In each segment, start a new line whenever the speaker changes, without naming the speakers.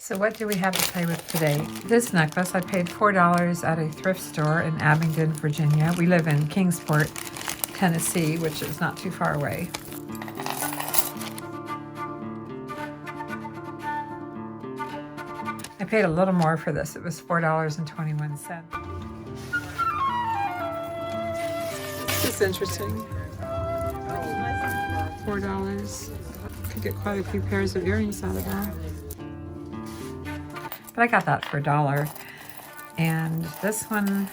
So what do we have to play with today? This necklace, I paid $4 at a thrift store in Abingdon, Virginia. We live in Kingsport, Tennessee, which is not too far away. I paid a little more for this. It was $4.21. This is interesting. $4. Could get quite a few pairs of earrings out of that. But I got that for $1. And this one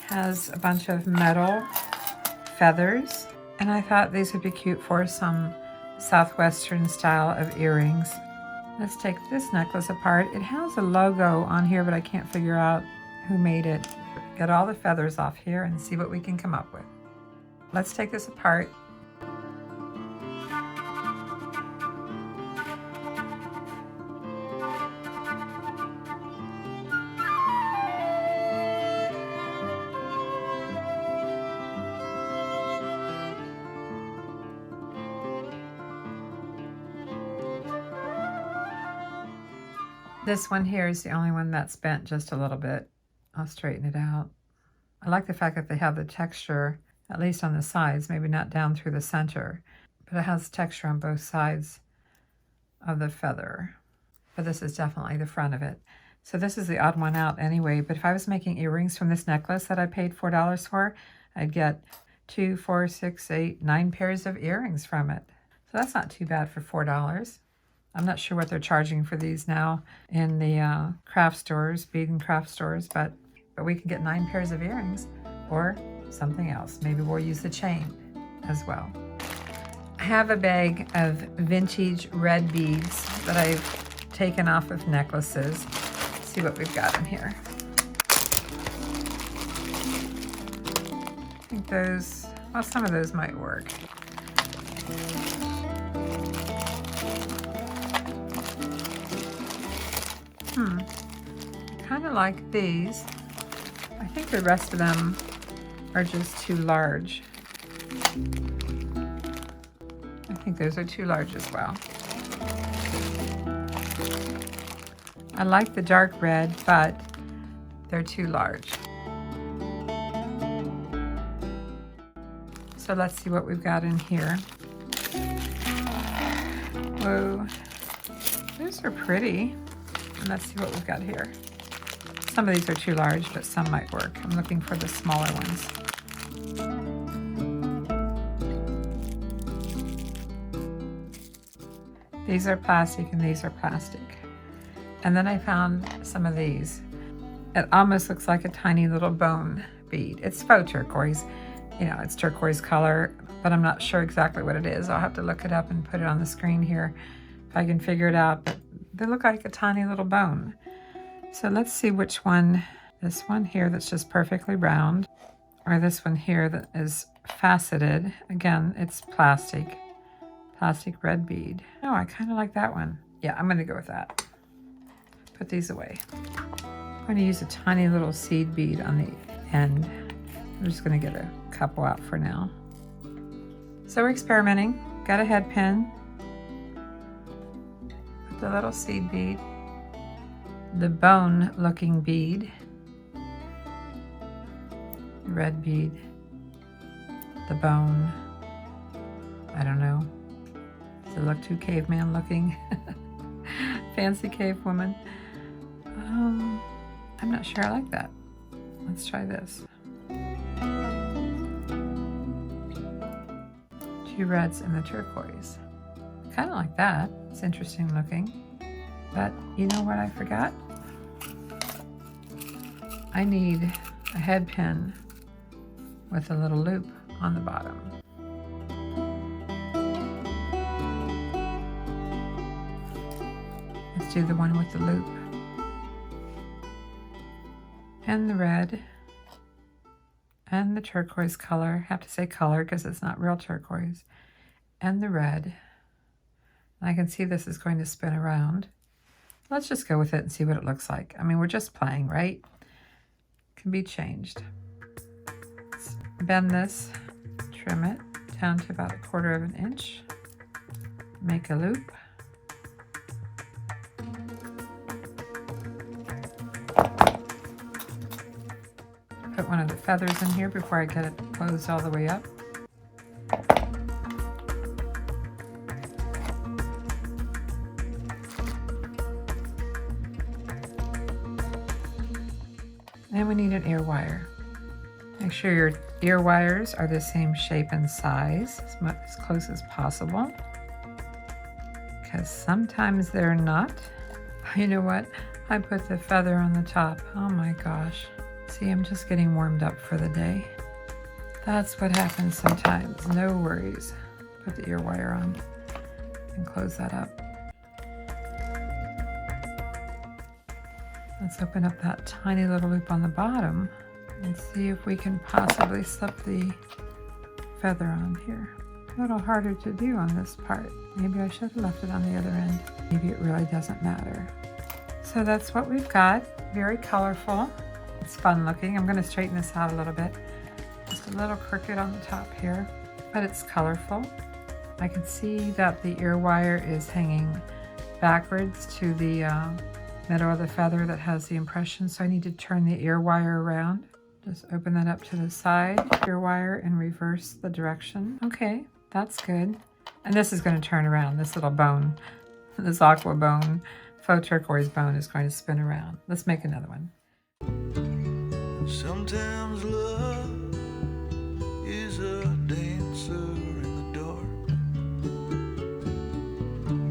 has a bunch of metal feathers. And I thought these would be cute for some Southwestern style of earrings. Let's take this necklace apart. It has a logo on here, but I can't figure out who made it. Get all the feathers off here and see what we can come up with. Let's take this apart. This one here is the only one that's bent just a little bit. I'll straighten it out. I like the fact that they have the texture, at least on the sides, maybe not down through the center, but it has texture on both sides of the feather. But this is definitely the front of it. So this is the odd one out anyway, but if I was making earrings from this necklace that I paid $4 for, I'd get 2, 4, 6, 8, 9 pairs of earrings from it. So that's not too bad for $4. I'm not sure what they're charging for these now in the craft stores, bead and craft stores, but we can get 9 pairs of earrings or something else. Maybe we'll use the chain as well. I have a bag of vintage red beads that I've taken off of necklaces. Let's see what we've got in here. I think those, well, some of those might work. Kind of like these. I think the rest of them are just too large. I think those are too large as well. I like the dark red, but they're too large. So let's see what we've got in here. Whoa, those are pretty. And let's see what we've got here. Some of these are too large, but some might work. I'm looking for the smaller ones. These are plastic and these are plastic. And then I found some of these. It almost looks like a tiny little bone bead. It's faux turquoise. You know, it's turquoise color, but I'm not sure exactly what it is. I'll have to look it up and put it on the screen here if I can figure it out. But they look like a tiny little bone. So let's see which one, this one here that's just perfectly round, or this one here that is faceted. Again, it's plastic red bead. Oh, I kind of like that one. Yeah, I'm gonna go with that. Put these away. I'm gonna use a tiny little seed bead on the end. I'm just gonna get a couple out for now. So we're experimenting. Got a head pin. The little seed bead, the bone looking bead, the red bead, the bone. I don't know. Does it look too caveman looking? Fancy cave woman. I'm not sure I like that. Let's try this. 2 reds and the turquoise. Kind of like that. It's interesting looking. But you know what I forgot? I need a head pin with a little loop on the bottom. Let's do the one with the loop. And the red. And the turquoise color. I have to say color because it's not real turquoise. And the red. I can see this is going to spin around. Let's just go with it and see what it looks like. I mean, we're just playing, right? Can be changed. Let's bend this, trim it down to about 1/4 inch. Make a loop. one of the feathers in here before I get it closed all the way up. And we need an ear wire. Make sure your ear wires are the same shape and size, as close as possible, because sometimes they're not. You know what? I put the feather on the top. Oh my gosh. See, I'm just getting warmed up for the day. That's what happens sometimes. No worries. Put the ear wire on and close that up. Let's open up that tiny little loop on the bottom and see if we can possibly slip the feather on here. A little harder to do on this part. Maybe I should have left it on the other end. Maybe it really doesn't matter. So that's what we've got. Very colorful. It's fun looking. I'm going to straighten this out a little bit. Just a little crooked on the top here, but it's colorful. I can see that the ear wire is hanging backwards to the middle of the feather that has the impression, so I need to turn the ear wire around. Just open that up to the side, ear wire, and reverse the direction. Okay, that's good. And this is going to turn around. This little bone, this aqua bone, faux turquoise bone is going to spin around. Let's make another one.
Sometimes love is a dancer in the dark,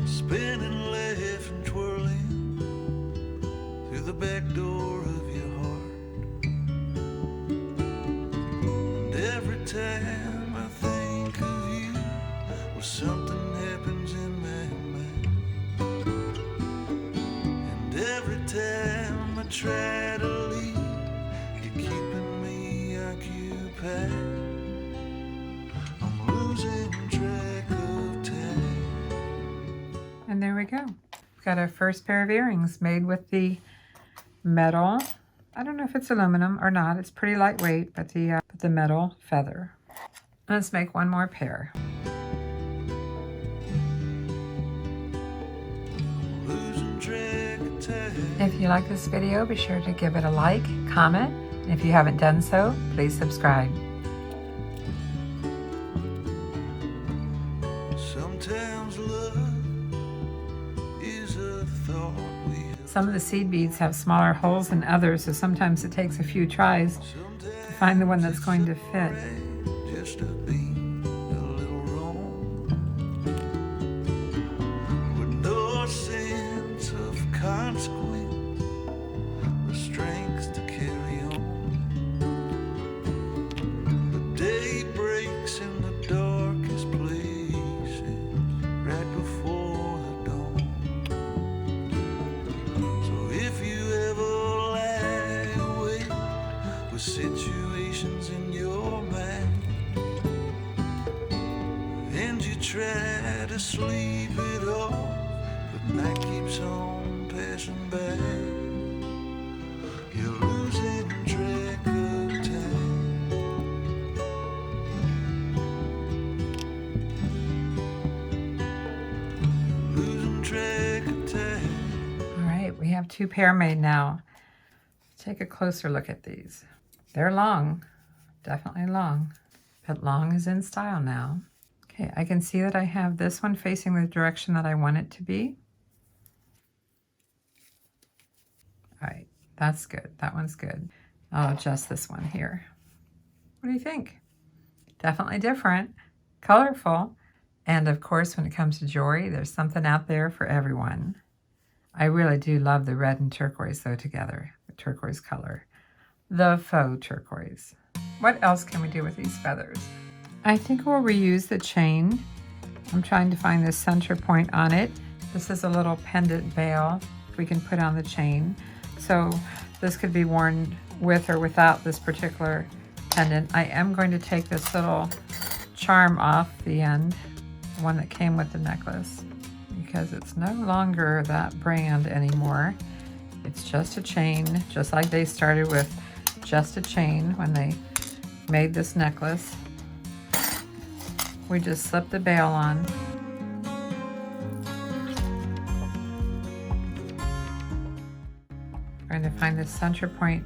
spinning, laughing, twirling through the back door of your heart. And every time I think of you, well, something happens in my mind. And every time I try to leave, you're keeping me occupied. I'm losing track of time.
And there we go. We've got our first pair of earrings made with the metal. I don't know if it's aluminum or not. It's pretty lightweight, but the metal feather. Let's make one more pair. If you like this video, be sure to give it a like, comment, and if you haven't done so, please subscribe.
Sometimes love is a thought we have.
Some of the seed beads have smaller holes than others, so sometimes it takes a few tries to find the one that's going to fit.
Just to be a little wrong, with no sense of consequence, the strength to carry on. The day breaks in the darkest places, right before the dawn. So if you ever lie awake with situations in your mind, and you try to sleep it off, but night keeps on passing by, you're losing track of time. You're losing track of time.
All right, we have two pair made now. Take a closer look at these. They're long, definitely long, but long is in style now. Okay, I can see that I have this one facing the direction that I want it to be. All right, that's good. That one's good. I'll adjust this one here. What do you think? Definitely different, colorful, and of course, when it comes to jewelry, there's something out there for everyone. I really do love the red and turquoise though together, the turquoise color. The faux turquoise. What else can we do with these feathers? I think we'll reuse the chain. I'm trying to find the center point on it. This is a little pendant veil we can put on the chain. So this could be worn with or without this particular pendant. I am going to take this little charm off the end, the one that came with the necklace, because it's no longer that brand anymore. It's just a chain, just like they started with just a chain when they made this necklace. We just slip the bail on. Trying to find the center point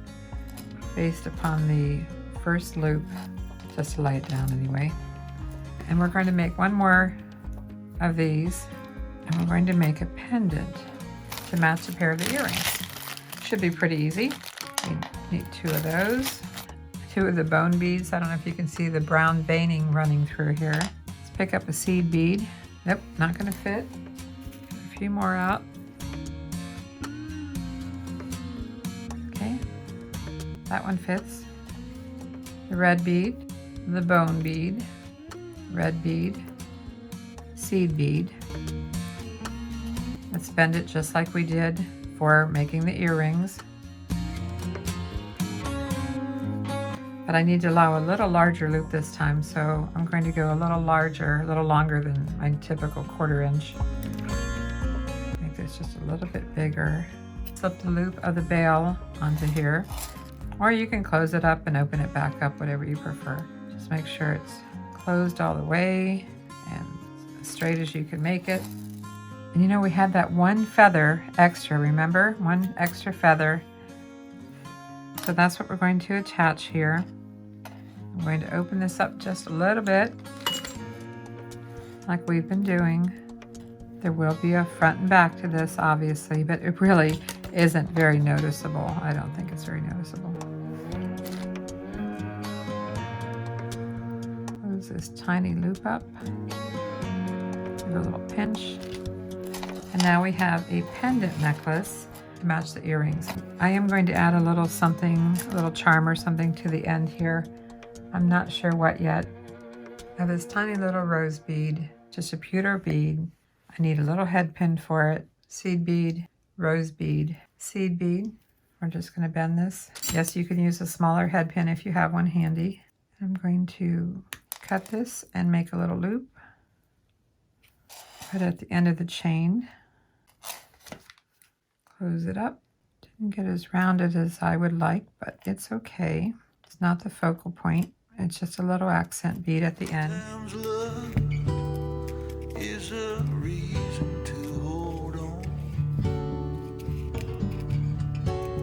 based upon the first loop, just to lay it down anyway. And we're going to make one more of these, and we're going to make a pendant to match a pair of the earrings. Should be pretty easy. We need 2 of those. 2 of the bone beads. I don't know if you can see the brown veining running through here. Let's pick up a seed bead. Nope, not gonna fit. A few more out. Okay, that one fits. The red bead, the bone bead, red bead, seed bead. Let's bend it just like we did for making the earrings. But I need to allow a little larger loop this time, so I'm going to go a little larger, a little longer than my typical 1/4 inch. Make this just a little bit bigger. Slip the loop of the bail onto here, or you can close it up and open it back up, whatever you prefer. Just make sure it's closed all the way and as straight as you can make it. And you know, we had that 1 feather extra, remember? 1 extra feather. So that's what we're going to attach here. I'm going to open this up just a little bit, like we've been doing. There will be a front and back to this, obviously, but it really isn't very noticeable. I don't think it's very noticeable. Close this tiny loop up. Give it a little pinch. And now we have a pendant necklace to match the earrings. I am going to add a little something, a little charm or something to the end here. I'm not sure what yet. I have this tiny little rose bead, just a pewter bead. I need a little head pin for it. Seed bead, rose bead, seed bead. We're just going to bend this. Yes, you can use a smaller head pin if you have one handy. I'm going to cut this and make a little loop. Put it at the end of the chain. Close it up. Didn't get as rounded as I would like, but it's okay. It's not the focal point. It's just a little accent bead at the end.
Love is a reason to hold on.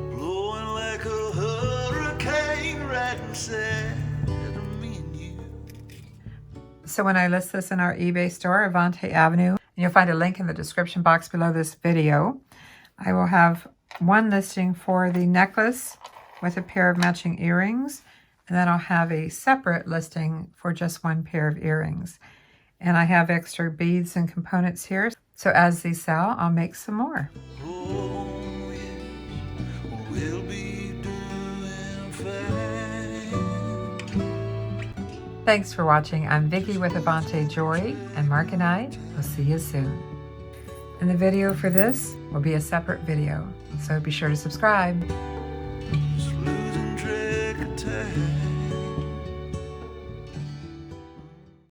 Blowing like a hurricane right inside of me and you.
So when I list this in our eBay store, Avante Avenue, and you'll find a link in the description box below this video, I will have one listing for the necklace with a pair of matching earrings, and then I'll have a separate listing for just 1 pair of earrings. And I have extra beads and components here, so as these sell, I'll make some more.
Oh, yes, we'll be doing fine.
Thanks for watching. I'm Vicki with Avante Jewelry, and Mark and I will see you soon. And the video for this will be a separate video, so be sure to subscribe.